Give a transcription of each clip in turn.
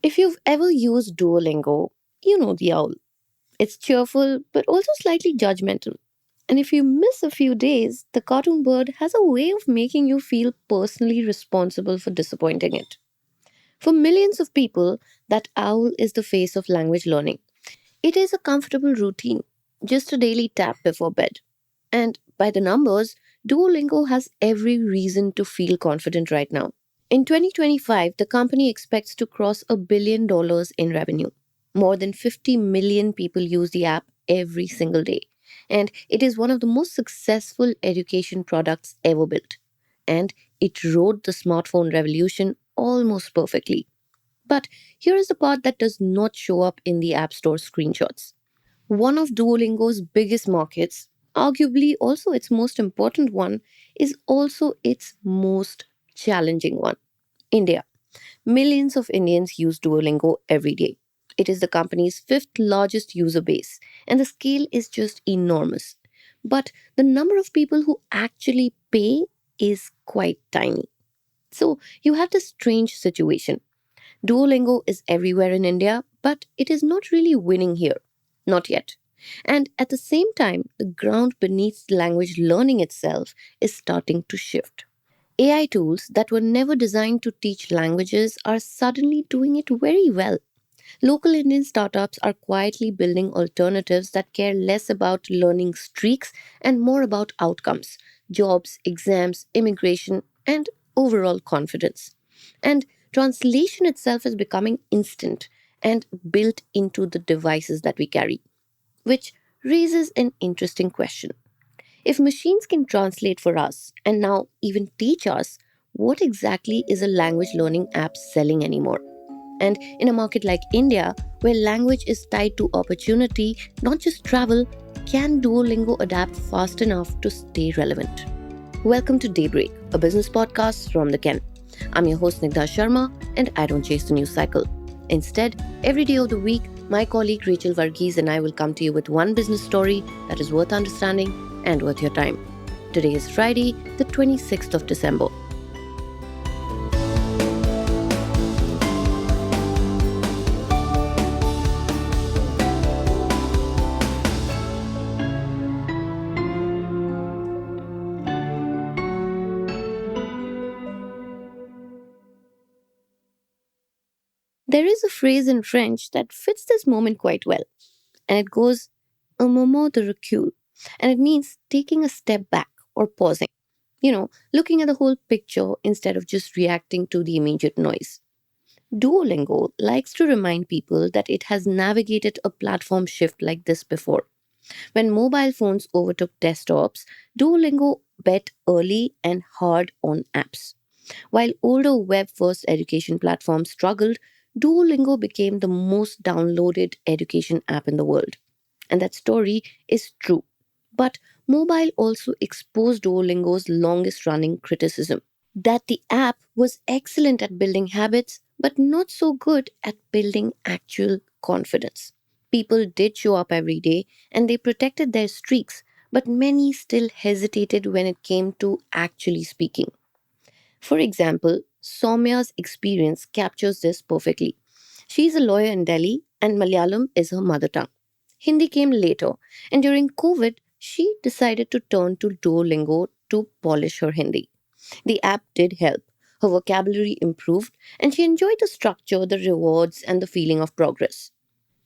If you've ever used Duolingo, you know the owl. It's cheerful, but also slightly judgmental. And if you miss a few days, the cartoon bird has a way of making you feel personally responsible for disappointing it. For millions of people, that owl is the face of language learning. It is a comfortable routine, just a daily tap before bed. And by the numbers, Duolingo has every reason to feel confident right now. In 2025, the company expects to cross $1 billion in revenue. More than 50 million people use the app every single day. And it is one of the most successful education products ever built. And it rode the smartphone revolution almost perfectly. But here is the part that does not show up in the App Store screenshots. One of Duolingo's biggest markets, arguably also its most important one, is also its most challenging one: India. Millions of Indians use Duolingo every day. It is the company's fifth largest user base, and the scale is just enormous. But the number of people who actually pay is quite tiny. So you have this strange situation. Duolingo is everywhere in India, but it is not really winning here. Not yet. And at the same time, the ground beneath language learning itself is starting to shift. AI tools that were never designed to teach languages are suddenly doing it very well. Local Indian startups are quietly building alternatives that care less about learning streaks and more about outcomes: jobs, exams, immigration, and overall confidence. And translation itself is becoming instant and built into the devices that we carry, which raises an interesting question. If machines can translate for us and now even teach us, what exactly is a language learning app selling anymore? And in a market like India, where language is tied to opportunity, not just travel, can Duolingo adapt fast enough to stay relevant? Welcome to Daybreak, a business podcast from the Ken. I'm your host Nigda Sharma, and I don't chase the news cycle. Instead, every day of the week, my colleague Rachel Varghese and I will come to you with one business story that is worth understanding and worth your time. Today is Friday, the 26th of December. There is a phrase in French that fits this moment quite well, and it goes un moment de recul, and it means taking a step back or pausing. Looking at the whole picture instead of just reacting to the immediate noise. Duolingo likes to remind people that it has navigated a platform shift like this before. When mobile phones overtook desktops, Duolingo bet early and hard on apps. While older web first education platforms struggled, Duolingo became the most downloaded education app in the world. And that story is true. But mobile also exposed Duolingo's longest running criticism, that the app was excellent at building habits, but not so good at building actual confidence. People did show up every day and they protected their streaks, but many still hesitated when it came to actually speaking. For example, Soumya's experience captures this perfectly. She's a lawyer in Delhi and Malayalam is her mother tongue. Hindi came later, and during COVID, she decided to turn to Duolingo to polish her Hindi. The app did help. Her vocabulary improved, and she enjoyed the structure, the rewards, and the feeling of progress.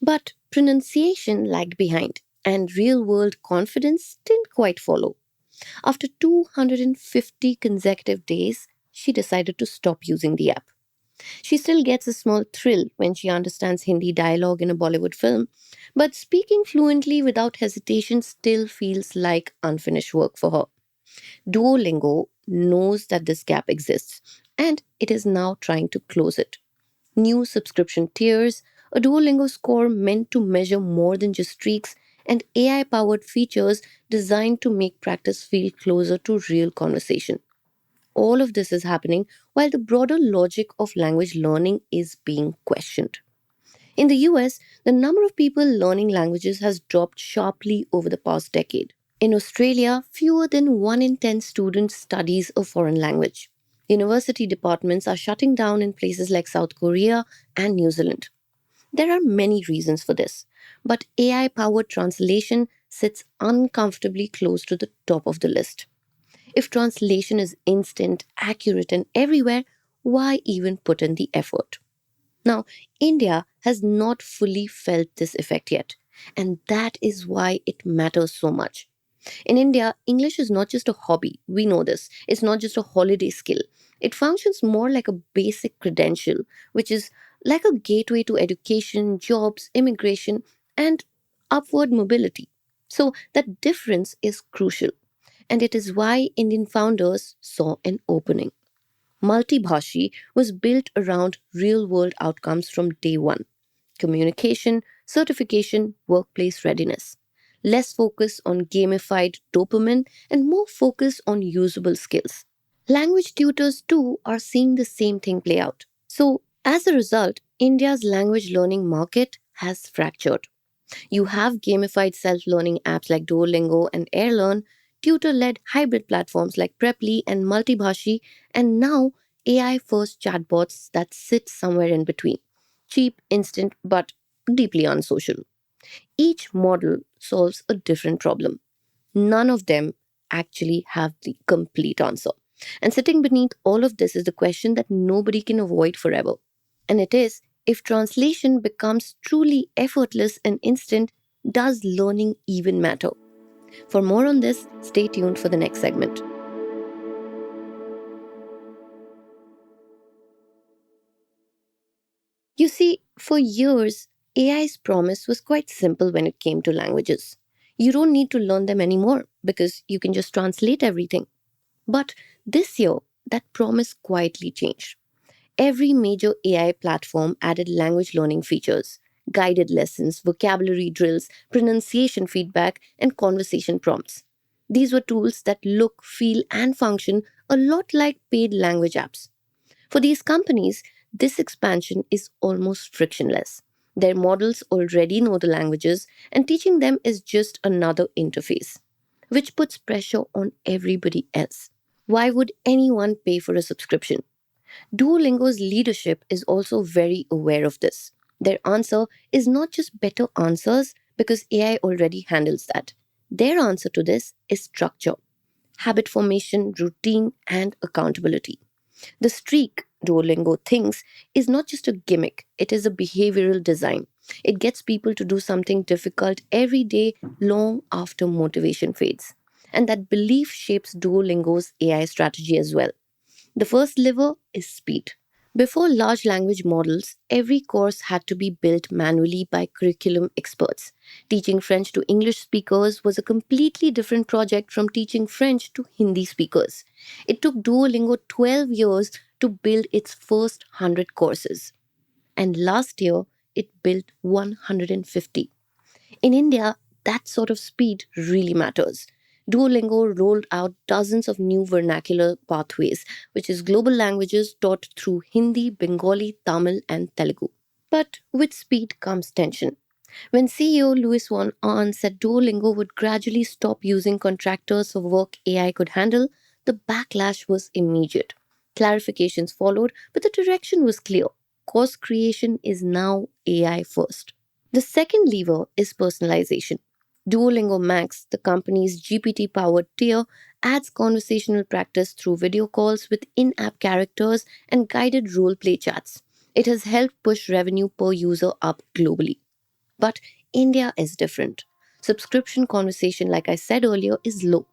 But pronunciation lagged behind, and real world confidence didn't quite follow. After 250 consecutive days, she decided to stop using the app. She still gets a small thrill when she understands Hindi dialogue in a Bollywood film, but speaking fluently without hesitation still feels like unfinished work for her. Duolingo knows that this gap exists, and it is now trying to close it. New subscription tiers, a Duolingo score meant to measure more than just streaks, and AI powered features designed to make practice feel closer to real conversation. All of this is happening while the broader logic of language learning is being questioned. In the US, the number of people learning languages has dropped sharply over the past decade. In Australia, fewer than 1 in 10 students studies a foreign language. University departments are shutting down in places like South Korea and New Zealand. There are many reasons for this, but AI powered translation sits uncomfortably close to the top of the list. If translation is instant, accurate, and everywhere, why even put in the effort? Now, India has not fully felt this effect yet, and that is why it matters so much. In India, English is not just a hobby. We know this. It's not just a holiday skill. It functions more like a basic credential, which is like a gateway to education, jobs, immigration, and upward mobility. So, that difference is crucial. And it is why Indian founders saw an opening. Multibhashi was built around real world outcomes from day one: communication, certification, workplace readiness. Less focus on gamified dopamine and more focus on usable skills. Language tutors, too, are seeing the same thing play out. So, as a result, India's language learning market has fractured. You have gamified self learning apps like Duolingo and AirLearn, tutor led hybrid platforms like Preply and Multibhashi, and now AI first chatbots that sit somewhere in between. Cheap, instant, but deeply unsocial. Each model solves a different problem. None of them actually have the complete answer. And sitting beneath all of this is the question that nobody can avoid forever. And it is, if translation becomes truly effortless and instant, does learning even matter? For more on this, stay tuned for the next segment. You see, for years, AI's promise was quite simple when it came to languages. You don't need to learn them anymore because you can just translate everything. But this year, that promise quietly changed. Every major AI platform added language learning features: guided lessons, vocabulary drills, pronunciation feedback, and conversation prompts. These were tools that look, feel, and function a lot like paid language apps. For these companies, this expansion is almost frictionless. Their models already know the languages, and teaching them is just another interface, which puts pressure on everybody else. Why would anyone pay for a subscription? Duolingo's leadership is also very aware of this. Their answer is not just better answers because AI already handles that. Their answer to this is structure, habit formation, routine, and accountability. The streak, Duolingo thinks, is not just a gimmick, it is a behavioral design. It gets people to do something difficult every day long after motivation fades. And that belief shapes Duolingo's AI strategy as well. The first lever is speed. Before large language models, every course had to be built manually by curriculum experts. Teaching French to English speakers was a completely different project from teaching French to Hindi speakers. It took Duolingo 12 years to build its first 100 courses. And last year, it built 150. In India, that sort of speed really matters. Duolingo rolled out dozens of new vernacular pathways, which is global languages taught through Hindi, Bengali, Tamil, and Telugu. But with speed comes tension. When CEO Louis Von Ahn said Duolingo would gradually stop using contractors for work AI could handle, the backlash was immediate. Clarifications followed, but the direction was clear. Course creation is now AI first. The second lever is personalization. Duolingo Max, the company's GPT powered tier, adds conversational practice through video calls with in app characters and guided role play chats. It has helped push revenue per user up globally. But India is different. Subscription conversation, like I said earlier, is low.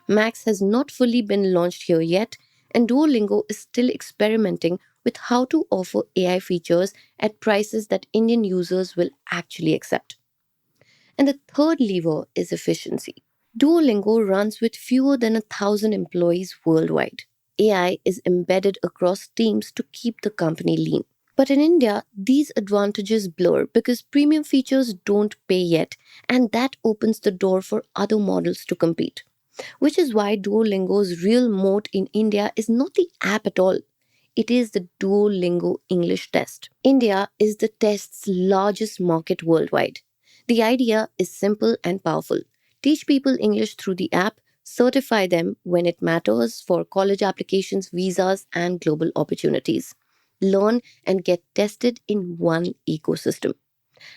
Max has not fully been launched here yet, and Duolingo is still experimenting with how to offer AI features at prices that Indian users will actually accept. And the third lever is efficiency. Duolingo runs with fewer than 1,000 employees worldwide. AI is embedded across teams to keep the company lean. But in India, these advantages blur because premium features don't pay yet, and that opens the door for other models to compete. Which is why Duolingo's real moat in India is not the app at all. It is the Duolingo English test. India is the test's largest market worldwide. The idea is simple and powerful. Teach people English through the app, certify them when it matters for college applications, visas, and global opportunities. Learn and get tested in one ecosystem.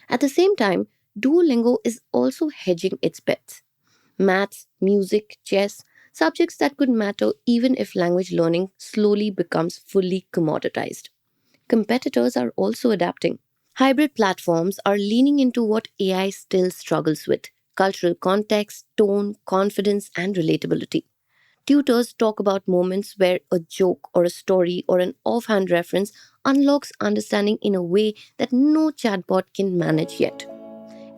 At the same time, Duolingo is also hedging its bets. Maths, music, chess, subjects that could matter even if language learning slowly becomes fully commoditized. Competitors are also adapting. Hybrid platforms are leaning into what AI still struggles with: cultural context, tone, confidence, and relatability. Tutors talk about moments where a joke or a story or an offhand reference unlocks understanding in a way that no chatbot can manage yet.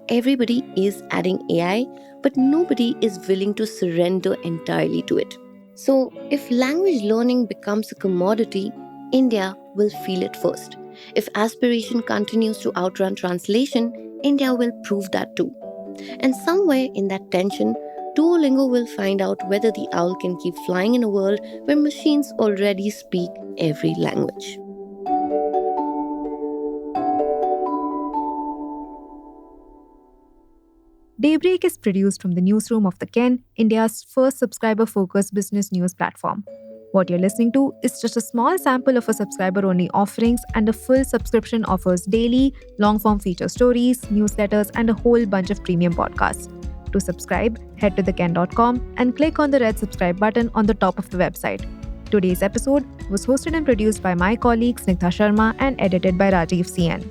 Everybody is adding AI, but nobody is willing to surrender entirely to it. So, if language learning becomes a commodity, India will feel it first. If aspiration continues to outrun translation, India will prove that too. And somewhere in that tension, Duolingo will find out whether the owl can keep flying in a world where machines already speak every language. Daybreak is produced from the newsroom of The Ken, India's first subscriber focused business news platform. What you're listening to is just a small sample of a subscriber only offerings, and a full subscription offers daily, long form feature stories, newsletters, and a whole bunch of premium podcasts. To subscribe, head to theken.com and click on the red subscribe button on the top of the website. Today's episode was hosted and produced by my colleague Snigdha Sharma and edited by Rajiv CN.